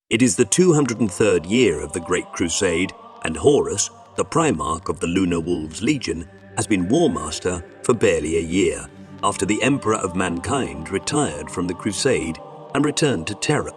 It is the 203rd year of the Great Crusade, and Horus, the Primarch of the Lunar Wolves Legion, has been Warmaster for barely a year, after the Emperor of Mankind retired from the Crusade and returned to Terra.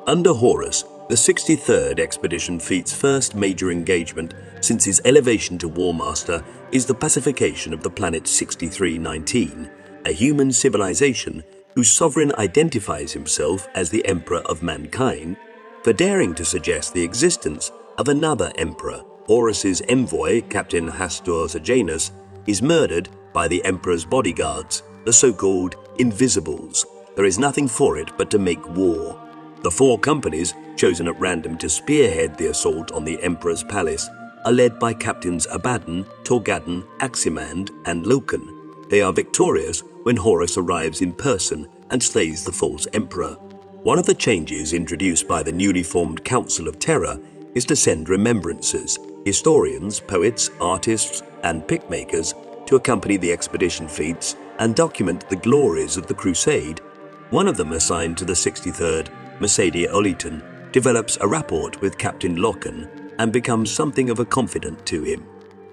Under Horus, the 63rd Expedition Fleet's first major engagement since his elevation to Warmaster is the pacification of the planet 6319, a human civilization whose sovereign identifies himself as the Emperor of Mankind for daring to suggest the existence of another emperor. Horus's envoy, Captain Hastur Sejanus, is murdered by the Emperor's bodyguards, the so-called Invisibles. There is nothing for it but to make war. The 4 companies, chosen at random to spearhead the assault on the Emperor's palace, are led by Captains Abaddon, Torgadon, Aximand, and Loken. They are victorious when Horus arrives in person and slays the false Emperor. One of the changes introduced by the newly formed Council of Terra is to send remembrances, historians, poets, artists, and pickmakers to accompany the expedition fleets and document the glories of the Crusade. One of them, assigned to the 63rd, Mercedes Oliton, develops a rapport with Captain Loken and becomes something of a confidant to him.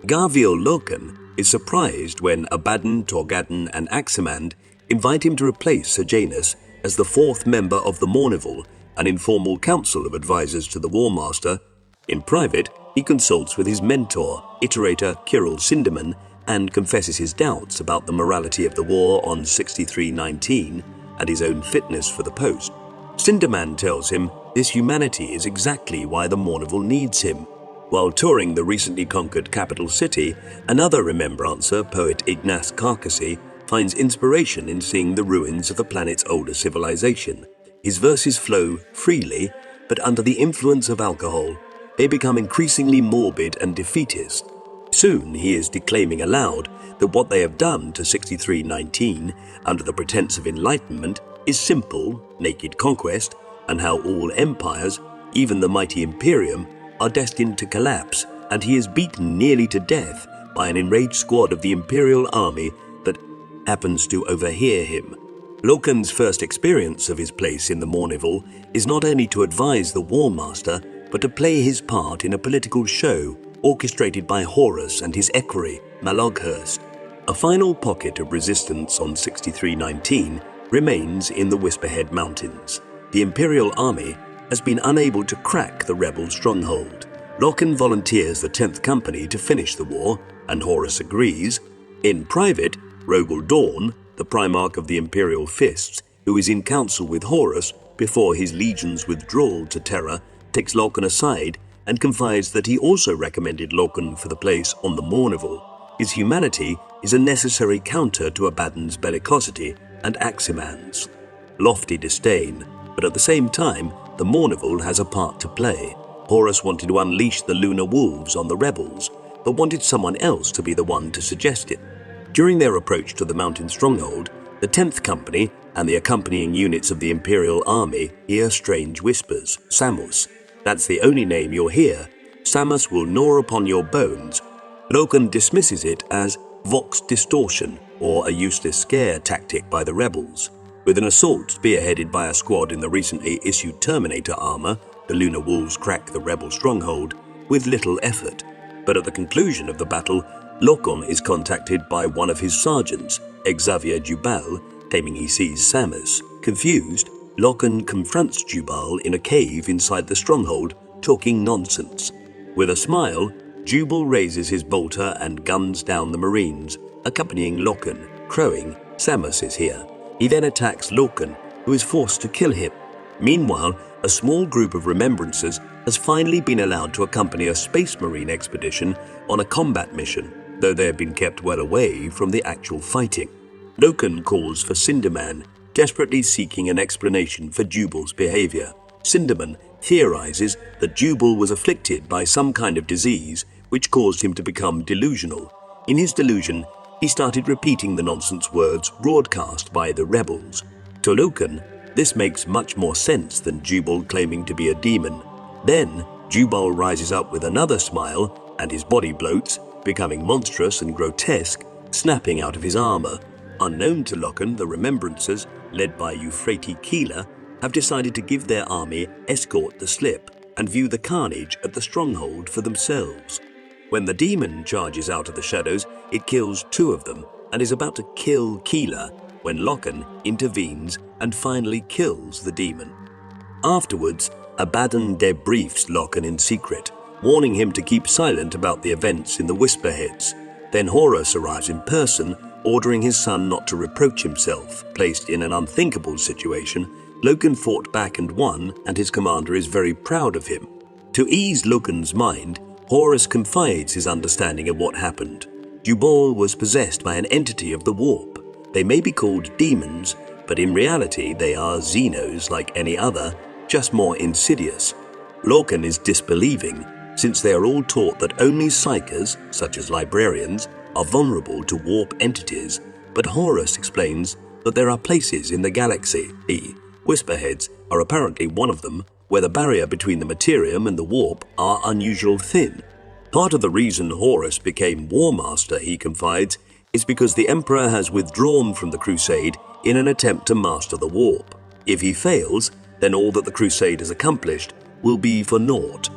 Garviel Loken is surprised when Abaddon, Torgadon, and Aximand invite him to replace Sejanus as the 4th member of the Mournival, an informal council of advisors to the Warmaster. In private, he consults with his mentor, iterator Kirill Sinderman, and confesses his doubts about the morality of the war on 6319 and his own fitness for the post. Sinderman tells him this humanity is exactly why the Mournival needs him. While touring the recently conquered capital city, another remembrancer, poet Ignace Carcassy, finds inspiration in seeing the ruins of the planet's older civilization. His verses flow freely, but under the influence of alcohol, they become increasingly morbid and defeatist. Soon he is declaiming aloud that what they have done to 6319 under the pretense of enlightenment is simple, naked conquest, and how all empires, even the mighty Imperium, are destined to collapse, and he is beaten nearly to death by an enraged squad of the Imperial army that happens to overhear him. Loken's first experience of his place in the Mournival is not only to advise the Warmaster, but to play his part in a political show orchestrated by Horus and his equerry, Maloghurst. A final pocket of resistance on 6319 remains in the Whisperhead Mountains. The Imperial army has been unable to crack the rebel stronghold. Loken volunteers the 10th Company to finish the war, and Horus agrees. In private, Rogel Dawn, the Primarch of the Imperial Fists, who is in council with Horus before his legion's withdrawal to Terra, takes Loken aside and confides that he also recommended Loken for the place on the Mournival. His humanity is a necessary counter to Abaddon's bellicosity and Aximand's lofty disdain, but at the same time, the Mournival has a part to play. Horus wanted to unleash the Lunar Wolves on the rebels, but wanted someone else to be the one to suggest it. During their approach to the mountain stronghold, the 10th Company and the accompanying units of the Imperial army hear strange whispers. Samus. That's the only name you'll hear. Samus will gnaw upon your bones. Loken dismisses it as vox distortion, or a useless scare tactic by the rebels. With an assault spearheaded by a squad in the recently issued Terminator armor, the Lunar Wolves crack the rebel stronghold with little effort. But at the conclusion of the battle, Loken is contacted by one of his sergeants, Xavier Jubal, claiming he sees Samus. Confused, Loken confronts Jubal in a cave inside the stronghold, talking nonsense. With a smile, Jubal raises his bolter and guns down the Marines, accompanying Loken, crowing, "Samus is here." He then attacks Loken, who is forced to kill him. Meanwhile, a small group of remembrancers has finally been allowed to accompany a Space Marine expedition on a combat mission, though they have been kept well away from the actual fighting. Loken calls for Sinderman, desperately seeking an explanation for Jubal's behavior. Sinderman theorizes that Jubal was afflicted by some kind of disease which caused him to become delusional. In his delusion, he started repeating the nonsense words broadcast by the rebels. To Loken, this makes much more sense than Jubal claiming to be a demon. Then, Jubal rises up with another smile, and his body bloats, becoming monstrous and grotesque, snapping out of his armor. Unknown to Loken, the Remembrancers, led by Euphrates Keeler, have decided to give their army escort the slip and view the carnage at the stronghold for themselves. When the demon charges out of the shadows, it kills 2 of them and is about to kill Keeler when Loken intervenes and finally kills the demon. Afterwards, Abaddon debriefs Loken in secret, warning him to keep silent about the events in the Whisperheads. Then Horus arrives in person, ordering his son not to reproach himself. Placed in an unthinkable situation, Loken fought back and won, and his commander is very proud of him. To ease Loken's mind, Horus confides his understanding of what happened. Jubal was possessed by an entity of the warp. They may be called demons, but in reality they are Xenos like any other, just more insidious. Loken is disbelieving, since they are all taught that only psychers, such as librarians, are vulnerable to warp entities, but Horus explains that there are places in the galaxy, Whisperheads are apparently one of them, where the barrier between the materium and the warp are unusual thin. Part of the reason Horus became War Master, he confides, is because the Emperor has withdrawn from the Crusade in an attempt to master the warp. If he fails, then all that the Crusade has accomplished will be for naught.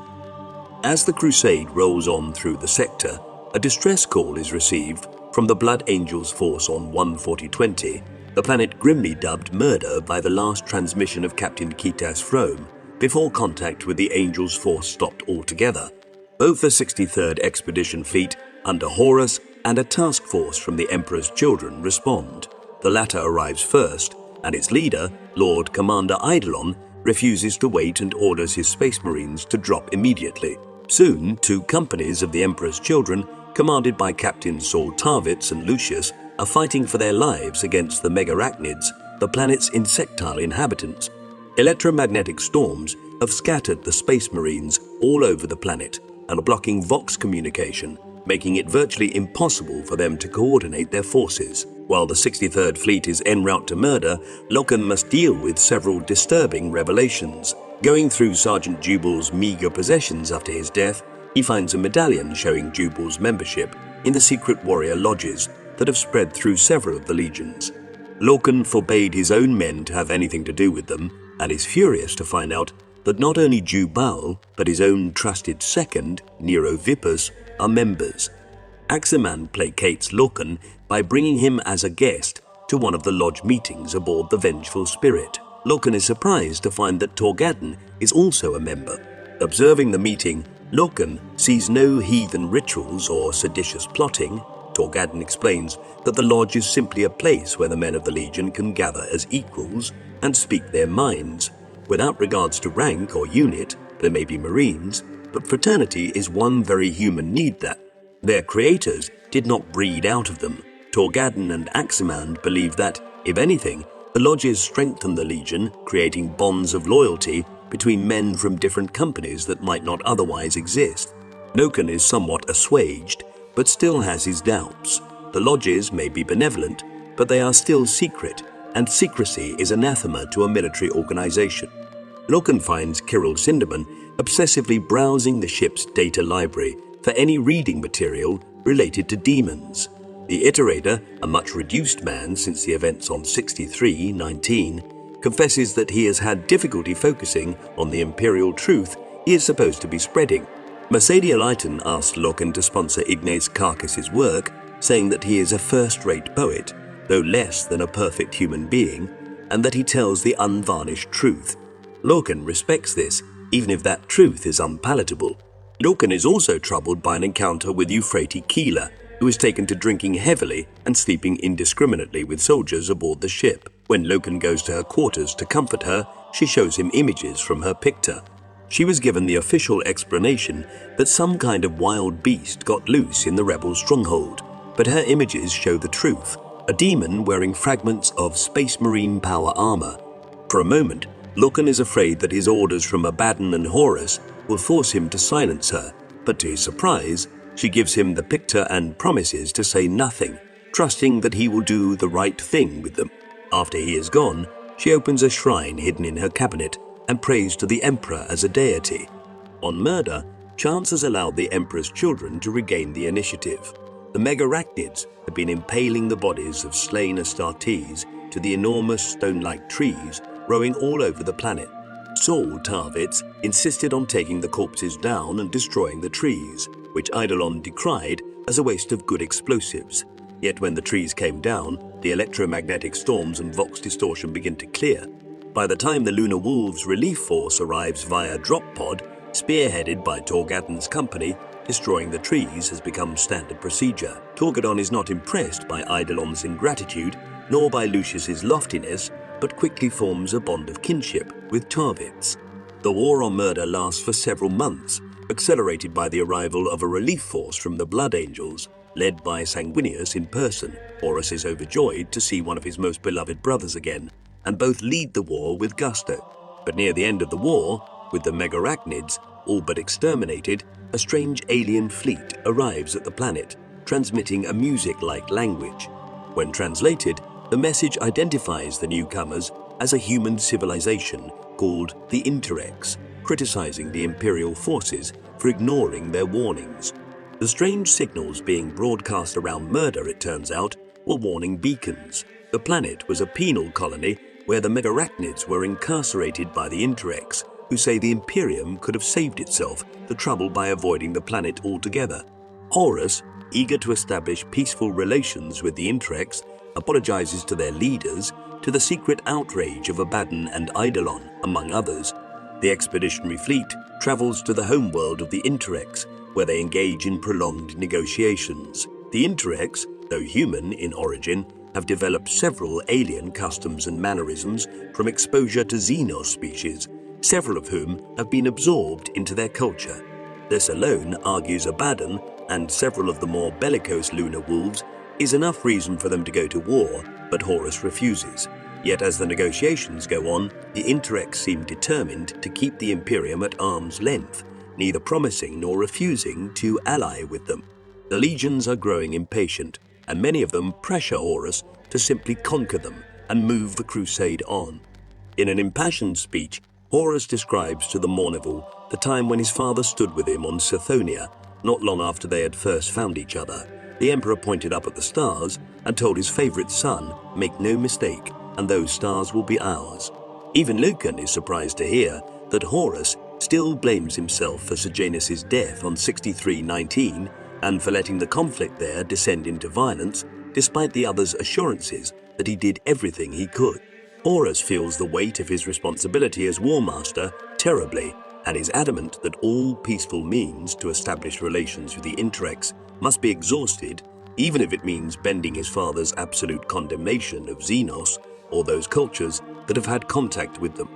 As the Crusade rolls on through the sector, a distress call is received from the Blood Angels force on 14020, the planet grimly dubbed Murder by the last transmission of Captain Kitas Frome, before contact with the Angels force stopped altogether. Both the 63rd Expedition Fleet under Horus and a task force from the Emperor's children respond. The latter arrives first, and its leader, Lord Commander Eidolon, refuses to wait and orders his Space Marines to drop immediately. Soon, 2 companies of the Emperor's children, commanded by Captains Saul Tarvitz and Lucius, are fighting for their lives against the Megarachnids, the planet's insectile inhabitants. Electromagnetic storms have scattered the Space Marines all over the planet and are blocking Vox communication, making it virtually impossible for them to coordinate their forces. While the 63rd Fleet is en route to Murder, Loken must deal with several disturbing revelations. Going through Sergeant Jubal's meager possessions after his death, he finds a medallion showing Jubal's membership in the secret warrior lodges that have spread through several of the legions. Loken forbade his own men to have anything to do with them, and is furious to find out that not only Jubal, but his own trusted second, Nero Vippus, are members. Aximan placates Loken by bringing him as a guest to one of the lodge meetings aboard the Vengeful Spirit. Loken is surprised to find that Torgadden is also a member. Observing the meeting, Loken sees no heathen rituals or seditious plotting. Torgadden explains that the lodge is simply a place where the men of the Legion can gather as equals and speak their minds. Without regards to rank or unit, there may be Marines, but fraternity is one very human need that their creators did not breed out of them. Torgadden and Aximan believe that, if anything, the lodges strengthen the Legion, creating bonds of loyalty between men from different companies that might not otherwise exist. Loken is somewhat assuaged, but still has his doubts. The lodges may be benevolent, but they are still secret, and secrecy is anathema to a military organization. Loken finds Kirill Sinderman obsessively browsing the ship's data library for any reading material related to demons. The Iterator, a much reduced man since the events on 63-19, confesses that he has had difficulty focusing on the imperial truth he is supposed to be spreading. Mercedia Lyton asks Loken to sponsor Ignace Carcass's work, saying that he is a first-rate poet, though less than a perfect human being, and that he tells the unvarnished truth. Loken respects this, even if that truth is unpalatable. Loken is also troubled by an encounter with Euphrates Keeler, who is taken to drinking heavily and sleeping indiscriminately with soldiers aboard the ship. When Loken goes to her quarters to comfort her, she shows him images from her picture. She was given the official explanation that some kind of wild beast got loose in the rebel stronghold, but her images show the truth, a demon wearing fragments of Space Marine power armor. For a moment, Loken is afraid that his orders from Abaddon and Horus will force him to silence her, but to his surprise, she gives him the picture and promises to say nothing, trusting that he will do the right thing with them. After he is gone, she opens a shrine hidden in her cabinet and prays to the Emperor as a deity. On Murder, chance has allowed the Emperor's children to regain the initiative. The Megarachnids have been impaling the bodies of slain Astartes to the enormous stone-like trees growing all over the planet. Saul Tarvitz insisted on taking the corpses down and destroying the trees, which Eidolon decried as a waste of good explosives. Yet when the trees came down, the electromagnetic storms and vox distortion begin to clear. By the time the Lunar Wolves relief force arrives via drop pod, spearheaded by Torgadon's company, destroying the trees has become standard procedure. Torgadon is not impressed by Eidolon's ingratitude, nor by Lucius's loftiness, but quickly forms a bond of kinship with Tarvitz. The war on murder lasts for several months, accelerated by the arrival of a relief force from the Blood Angels, led by Sanguinius in person. Horus is overjoyed to see one of his most beloved brothers again, and both lead the war with gusto. But near the end of the war, with the Megarachnids all but exterminated, a strange alien fleet arrives at the planet, transmitting a music-like language. When translated, the message identifies the newcomers as a human civilization called the Interrex, criticizing the imperial forces for ignoring their warnings. The strange signals being broadcast around murder, it turns out, were warning beacons. The planet was a penal colony where the Megarachnids were incarcerated by the Interrex, who say the Imperium could have saved itself the trouble by avoiding the planet altogether. Horus, eager to establish peaceful relations with the Interrex, apologizes to their leaders to the secret outrage of Abaddon and Eidolon, among others. The expeditionary fleet travels to the homeworld of the Interrex, where they engage in prolonged negotiations. The Interrex, though human in origin, have developed several alien customs and mannerisms from exposure to Xenos species, several of whom have been absorbed into their culture. This alone, argues Abaddon and several of the more bellicose Lunar Wolves, is enough reason for them to go to war, but Horus refuses. Yet as the negotiations go on, the Interrex seem determined to keep the Imperium at arm's length, neither promising nor refusing to ally with them. The legions are growing impatient, and many of them pressure Horus to simply conquer them and move the crusade on. In an impassioned speech, Horus describes to the Mournival the time when his father stood with him on Sithonia, not long after they had first found each other. The Emperor pointed up at the stars and told his favorite son, "Make no mistake, and those stars will be ours." Even Lucan is surprised to hear that Horus still blames himself for Sejanus' death on 6319 and for letting the conflict there descend into violence, despite the others' assurances that he did everything he could. Horus feels the weight of his responsibility as War Master terribly, and is adamant that all peaceful means to establish relations with the Interrex must be exhausted, even if it means bending his father's absolute condemnation of Xenos or those cultures that have had contact with them.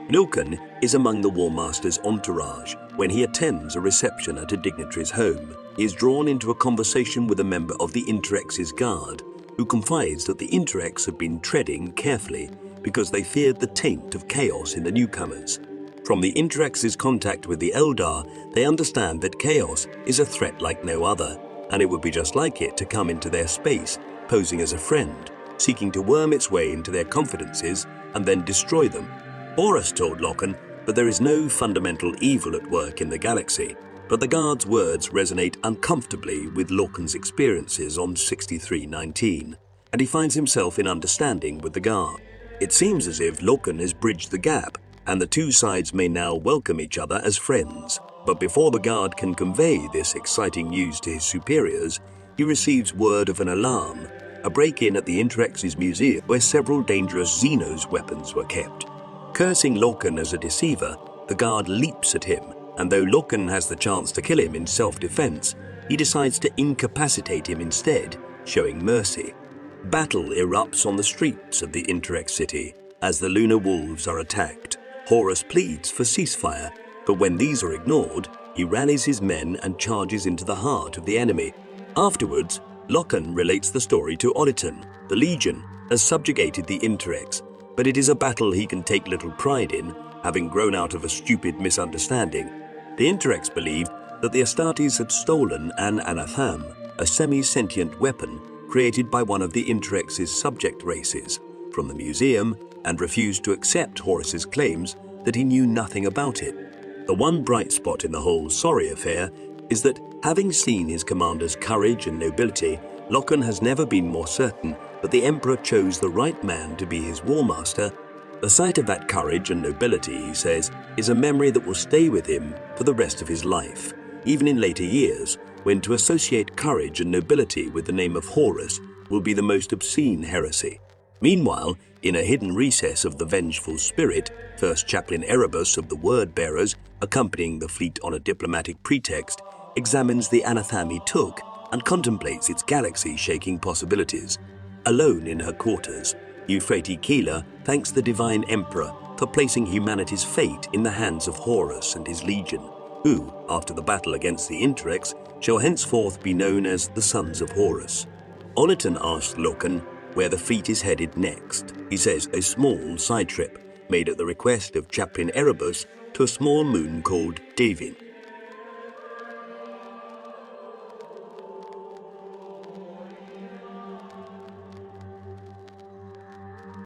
Lucan is among the War Master's entourage when he attends a reception at a dignitary's home. He is drawn into a conversation with a member of the Interrex's guard, who confides that the Interrex have been treading carefully because they feared the taint of chaos in the newcomers. From the Interrex's contact with the Eldar, they understand that chaos is a threat like no other, and it would be just like it to come into their space, posing as a friend, seeking to worm its way into their confidences and then destroy them. Horus told Loken that there is no fundamental evil at work in the galaxy, but the guard's words resonate uncomfortably with Loken's experiences on 6319, and he finds himself in understanding with the guard. It seems as if Loken has bridged the gap, and the two sides may now welcome each other as friends. But before the guard can convey this exciting news to his superiors, he receives word of an alarm, a break-in at the Interrex's museum where several dangerous Xenos weapons were kept. Cursing Loken as a deceiver, the guard leaps at him, and though Loken has the chance to kill him in self-defense, he decides to incapacitate him instead, showing mercy. Battle erupts on the streets of the Interrex city as the Lunar Wolves are attacked. Horus pleads for ceasefire, but when these are ignored, he rallies his men and charges into the heart of the enemy. Afterwards, Loken relates the story to Oliton. The Legion has subjugated the Interrex, but it is a battle he can take little pride in, having grown out of a stupid misunderstanding. The Interrex believed that the Astartes had stolen an Anatham, a semi-sentient weapon created by one of the Interrex's subject races, from the museum, and refused to accept Horus's claims that he knew nothing about it. The one bright spot in the whole sorry affair is that, having seen his commander's courage and nobility, Loken has never been more certain that the Emperor chose the right man to be his War Master The sight of that courage and nobility, he says, is a memory that will stay with him for the rest of his life, even in later years, when to associate courage and nobility with the name of Horus will be the most obscene heresy. Meanwhile, in a hidden recess of the vengeful spirit, First Chaplain Erebus of the Word-Bearers, accompanying the fleet on a diplomatic pretext, examines the anathema he took and contemplates its galaxy-shaking possibilities. Alone in her quarters, Euphrates Keeler thanks the Divine Emperor for placing humanity's fate in the hands of Horus and his legion, who, after the battle against the Interrex, shall henceforth be known as the Sons of Horus. Oniton asks Loken where the fleet is headed next. He says a small side trip, made at the request of Chaplain Erebus, to a small moon called Davin.